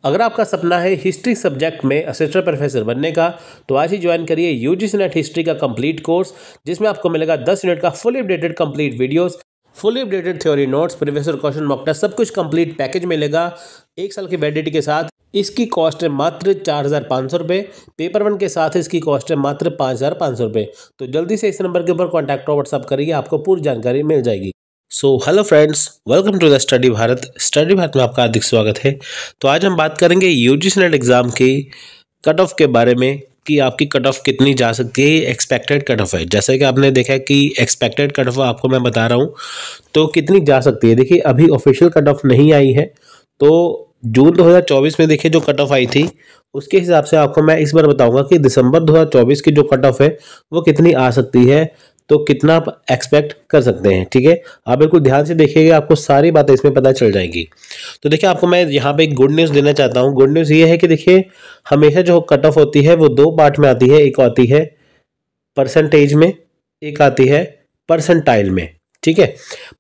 अगर आपका सपना है हिस्ट्री सब्जेक्ट में असिस्टेंट प्रोफेसर बनने का, तो आज ही ज्वाइन करिए यूजीसी नेट हिस्ट्री का कंप्लीट कोर्स, जिसमें आपको मिलेगा 10 यूनिट का fully updated complete videos, fully updated theory notes, previous question mock test, सब कुछ कंप्लीट पैकेज मिलेगा 1 साल की वैलिडिटी के साथ। इसकी कॉस्ट है मात्र 4,500 रुपये। पेपर वन के साथ इसकी कॉस्ट है मात्र 5,500 रुपये। तो जल्दी से इस नंबर के ऊपर कॉन्टैक्ट और व्हाट्सअप करिए, आपको पूरी जानकारी मिल जाएगी। So hello friends, welcome to the study Bharat. Study Bharat में आपका हार्दिक स्वागत है। तो आज हम बात करेंगे यूजीसी नेट एग्जाम की कट ऑफ के बारे में कि आपकी कट ऑफ कितनी जा सकती है। एक्सपेक्टेड कट ऑफ है, जैसे कि आपने देखा है कि एक्सपेक्टेड कट ऑफ आपको मैं बता रहा हूँ तो कितनी जा सकती है। देखिए अभी ऑफिशियल कट ऑफ नहीं आई है, तो जून 2024 में देखिए जो कट ऑफ आई थी उसके हिसाब से आपको मैं इस बार बताऊंगा कि दिसंबर 2024 की जो कट ऑफ है वो कितनी आ सकती है, तो कितना आप एक्सपेक्ट कर सकते हैं। ठीक है, आप बिल्कुल ध्यान से देखिएगा, आपको सारी बातें इसमें पता चल जाएंगी। तो देखिए आपको मैं यहाँ पे एक गुड न्यूज़ देना चाहता हूँ। गुड न्यूज़ ये है कि देखिए हमेशा जो कट ऑफ होती है वो 2 पार्ट में आती है। एक आती है परसेंटेज में, एक आती है परसेंटाइल में। ठीक है,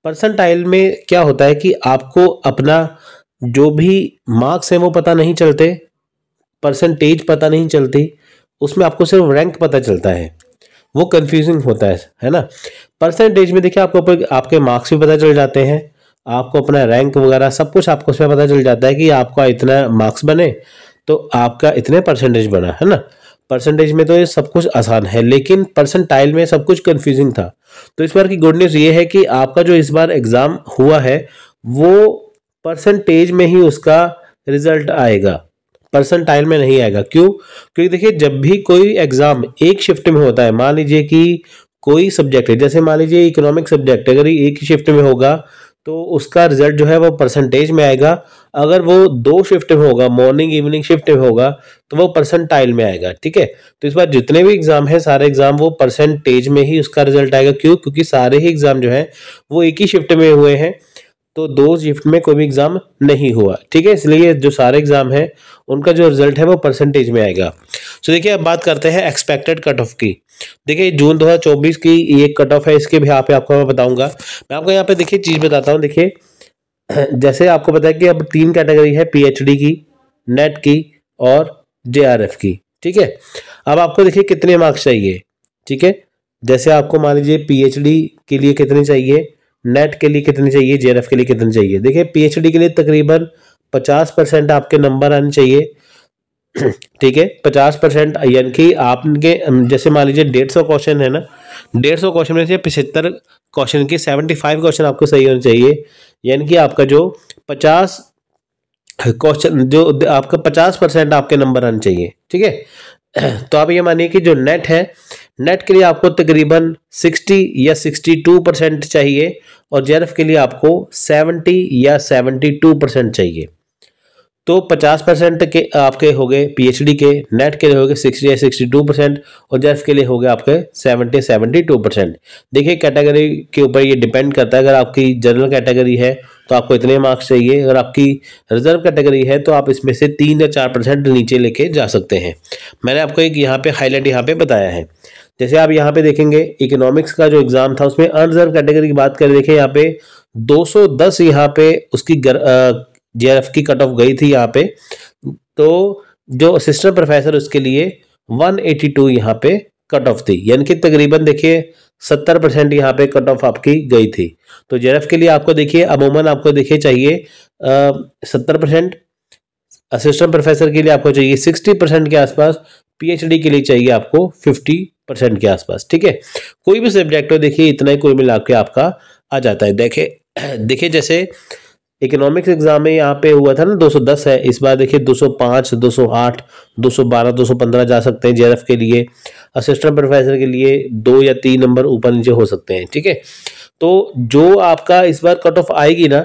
परसेंटाइल में क्या होता है कि आपको अपना जो भी मार्क्स हैं वो पता नहीं चलते, परसेंटेज पता नहीं चलती, उसमें आपको सिर्फ रैंक पता चलता है, वो कंफ्यूजिंग होता है ना। परसेंटेज में देखिए आपको आपके मार्क्स भी पता चल जाते हैं, आपको अपना रैंक वगैरह सब कुछ आपको उसमें पता चल जाता है कि आपका इतना मार्क्स बने तो आपका इतने परसेंटेज बना, है ना। परसेंटेज में तो ये सब कुछ आसान है, लेकिन परसेंटाइल में सब कुछ कंफ्यूजिंग था। तो इस बार की गुड न्यूज़ ये है कि आपका जो इस बार एग्जाम हुआ है वो परसेंटेज में ही उसका रिजल्ट आएगा, परसेंटाइल में नहीं आएगा। क्यों? क्योंकि देखिए जब भी कोई एग्जाम एक शिफ्ट में होता है, मान लीजिए कि कोई सब्जेक्ट है, जैसे मान लीजिए इकोनॉमिक सब्जेक्ट अगर ये एक ही शिफ्ट में होगा तो उसका रिजल्ट जो है वो परसेंटेज में आएगा। अगर वो 2 शिफ्ट में होगा, मॉर्निंग इवनिंग शिफ्ट में होगा, तो वो परसेंटाइल में आएगा। ठीक है, तो इस बार जितने भी एग्जाम है सारे एग्जाम वो परसेंटेज में ही उसका रिजल्ट आएगा। क्यों? क्योंकि सारे ही एग्जाम जो है वो एक ही शिफ्ट में हुए हैं, तो 2 शिफ्ट में कोई भी एग्जाम नहीं हुआ। ठीक है, इसलिए जो सारे एग्जाम है उनका जो रिजल्ट है वो परसेंटेज में आएगा। तो देखिए अब बात करते हैं एक्सपेक्टेड कट ऑफ की। देखिए जून 2024 की ये कट ऑफ है, इसके भी यहाँ पे आपको मैं बताऊंगा। मैं आपको यहाँ पे देखिए चीज बताता हूँ। देखिए जैसे आपको पता है कि अब 3 कैटेगरी है, पीएचडी की, नेट की और जेआरएफ की। ठीक है, अब आपको देखिए कितने मार्क्स चाहिए। ठीक है, जैसे आपको मान लीजिए पीएचडी के लिए कितने चाहिए, नेट के लिए कितने चाहिए, जेआरएफ के लिए कितने चाहिए। देखिए पीएचडी के लिए तकरीबन 50% आपके नंबर आने चाहिए। ठीक है, 50%, यानी कि आपके जैसे मान लीजिए 150 क्वेश्चन है ना, 150 क्वेश्चन में से 75 क्वेश्चन के 75 क्वेश्चन आपको सही होने चाहिए। यानी कि आपका जो 50 क्वेश्चन जो आपका 50% आपके नंबर आने चाहिए। ठीक है, तो आप ये मानिए कि जो नेट है, नेट के लिए आपको तकरीबन 60 या 62% चाहिए, और जेआरएफ के लिए आपको 70 या 72% चाहिए। तो 50% के आपके हो गए पीएचडी के, नेट के लिए हो गए 60 या 62%, और जेआरएफ के लिए हो गए आपके 72%। देखिए कैटेगरी के ऊपर ये डिपेंड करता है। अगर आपकी जनरल कैटेगरी है तो आपको इतने मार्क्स चाहिए, अगर आपकी रिजर्व कैटेगरी है तो आप इसमें से 3 या 4% नीचे लेके जा सकते हैं। मैंने आपको एक यहाँ पे हाईलाइट यहाँ पे बताया है। जैसे आप यहाँ पे देखेंगे इकोनॉमिक्स का जो एग्जाम था उसमें अनरिजर्व कैटेगरी की बात करें, देखिए यहाँ पे 210 यहाँ पे उसकी जेआरएफ की कट ऑफ गई थी यहाँ पे। तो जो असिस्टेंट प्रोफेसर उसके लिए 182 यहाँ पे कट ऑफ थी, यानी कि तकरीबन देखिए 70% यहाँ पे कट ऑफ आपकी गई थी। तो जेआरएफ के लिए आपको देखिए अमूमन आपको देखिए चाहिए 70%, असिस्टेंट प्रोफेसर के लिए आपको चाहिए 60% के आसपास, पीएचडी के लिए चाहिए आपको 50% के आसपास। ठीक है, कोई भी सब्जेक्ट हो देखिए इतना ही कुल मिला के आपका आ जाता है। देखिए जैसे इकोनॉमिक्स एग्जाम में यहाँ पे हुआ था ना 210 है, इस बार देखिए 205, 208, 212, 215 जा सकते हैं जेआरएफ के लिए। असिस्टेंट प्रोफेसर के लिए 2 या 3 नंबर ऊपर नीचे हो सकते हैं। ठीक है, तो जो आपका इस बार कट ऑफ आएगी ना,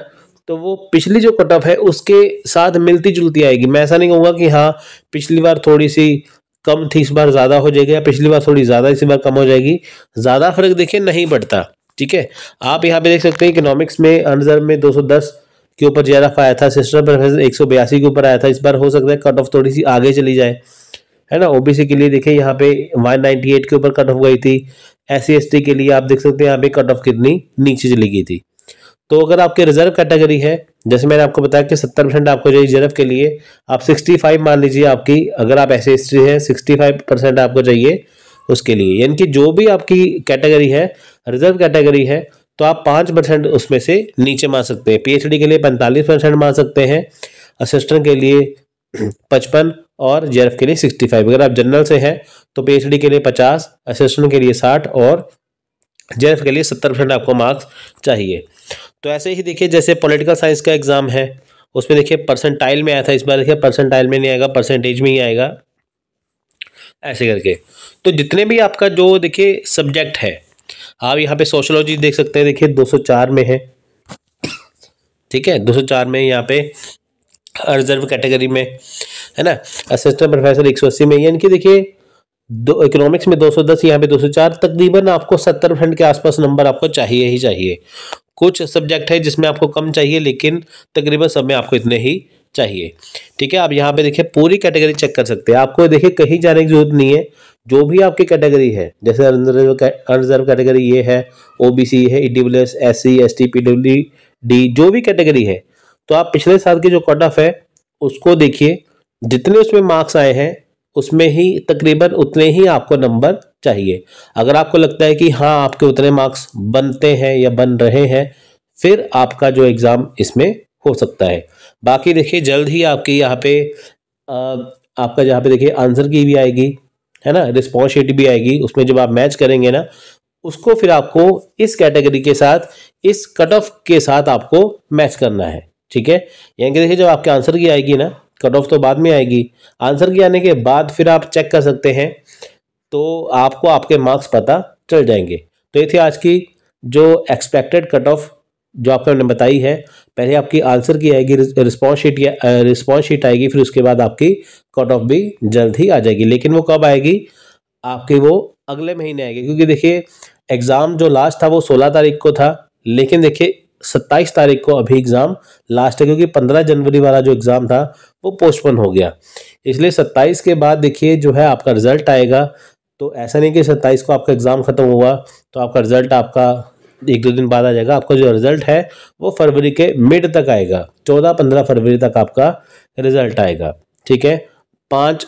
तो वो पिछली जो कट ऑफ है उसके साथ मिलती जुलती आएगी। मैं ऐसा नहीं कहूँगा कि हाँ पिछली बार थोड़ी सी कम थी इस बार ज़्यादा हो जाएगी, या पिछली बार थोड़ी ज़्यादा इस बार कम हो जाएगी। ज़्यादा फर्क देखिए नहीं पड़ता। ठीक है, आप यहाँ पे देख सकते हैं इकोनॉमिक्स में अनरिजर्व में 210 के ऊपर जेआरएफ आया था, असिस्टेंट प्रोफेसर 182 के ऊपर आया था। इस बार हो सकता है कट ऑफ थोड़ी सी आगे चली जाए, है ना। ओबीसी के लिए देखिए यहाँ पे 198 के ऊपर कट ऑफ गई थी। SC/ST के लिए आप देख सकते हैं यहाँ पे कट ऑफ कितनी नीचे चली गई थी। तो अगर आपके रिजर्व कैटेगरी है जैसे मैंने आपको बताया कि 70% आपको चाहिए जेआरएफ के लिए, आप 65 मान लीजिए आपकी, अगर आप ऐसे हिस्ट्री है 65% आपको चाहिए उसके लिए, यानी कि जो भी आपकी कैटेगरी है रिजर्व कैटेगरी है तो आप 5% उसमें से नीचे मार सकते हैं। पीएचडी के लिए 45% मार सकते हैं, असिस्टेंट के लिए 55 और जेआरएफ के लिए 65। अगर आप जनरल से हैं तो पीएचडी के लिए 50, असिस्टेंट के लिए 60 और जेआरएफ के लिए 70% आपको मार्क्स चाहिए। तो ऐसे ही देखिए जैसे पॉलिटिकल साइंस का एग्जाम है उसमें देखिए परसेंटाइल में आया था, इस बार देखिए परसेंटाइल में नहीं आएगा, परसेंटेज में ही आएगा ऐसे करके। तो जितने भी आपका जो देखिए सब्जेक्ट है, आप यहाँ पे सोशोलॉजी देख सकते हैं, देखिए 204 में है, ठीक है 204 में यहाँ पे रिजर्व कैटेगरी में है ना। असिस्टेंट प्रोफेसर 180 में, यानी कि देखिए दो इकोनॉमिक्स में 210, यहाँ पे 204, तकरीबन आपको 70% के आसपास नंबर आपको चाहिए ही चाहिए। कुछ सब्जेक्ट है जिसमें आपको कम चाहिए लेकिन तकरीबन सब में आपको इतने ही चाहिए, ठीक है। आप यहाँ पे देखिए पूरी कैटेगरी चेक कर सकते हैं, आपको देखिए कहीं जाने की जरूरत नहीं है। जो भी आपकी कैटेगरी है, जैसे अनरिजर्व कैटेगरी ये है, ओबीसी है, ईडब्ल्यूएस, एससी, एसटी, पीडब्ल्यूडी, जो भी कैटेगरी है, तो आप पिछले साल की जो कट ऑफ है उसको देखिए, जितने उसमें मार्क्स आए हैं उसमें ही तकरीबन उतने ही आपको नंबर चाहिए। अगर आपको लगता है कि हाँ आपके उतने मार्क्स बनते हैं या बन रहे हैं, फिर आपका जो एग्ज़ाम इसमें हो सकता है। बाकी देखिए जल्द ही आपकी यहाँ पे आपका जहाँ पे देखिए आंसर की भी आएगी, है ना, रिस्पॉन्स शीट भी आएगी, उसमें जब आप मैच करेंगे ना उसको फिर आपको इस कैटेगरी के साथ, इस कट ऑफ के साथ आपको मैच करना है, ठीक है। यानी कि देखिए जब आपके आंसर की आएगी ना, कट ऑफ तो बाद में आएगी, आंसर की आने के बाद फिर आप चेक कर सकते हैं, तो आपको आपके मार्क्स पता चल जाएंगे। तो ये थी आज की जो एक्सपेक्टेड कट ऑफ जो आपको मैंने बताई है। पहले आपकी आंसर की आएगी, रिस्पॉन्स शीट आएगी, फिर उसके बाद आपकी कट ऑफ भी जल्द ही आ जाएगी। लेकिन वो कब आएगी आपकी, वो अगले महीने आएगी, क्योंकि देखिए एग्ज़ाम जो लास्ट था वो 16 तारीख को था, लेकिन देखिए 27 तारीख को अभी एग्ज़ाम लास्ट है, क्योंकि 15 जनवरी वाला जो एग्ज़ाम था वो पोस्टपोन हो गया। इसलिए 27 के बाद देखिए जो है आपका रिजल्ट आएगा। तो ऐसा नहीं कि 27 को आपका एग्ज़ाम ख़त्म हुआ तो आपका रिजल्ट आपका 1-2 दिन बाद आ जाएगा। आपका जो रिजल्ट है वो फरवरी के मिड तक आएगा, 14-15 फरवरी तक आपका रिजल्ट आएगा, ठीक है। 5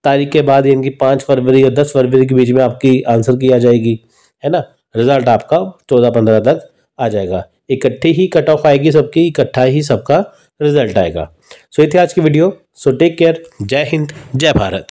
तारीख के बाद यानी कि 5 फरवरी और 10 फरवरी के बीच में आपकी आंसर की आ जाएगी, है ना। रिजल्ट आपका 14-15 तक आ जाएगा, इकट्ठी ही कट ऑफ आएगी सबकी, इकट्ठा ही सबका रिजल्ट आएगा। सो ये थी आज की वीडियो। सो टेक केयर, जय हिंद, जय भारत।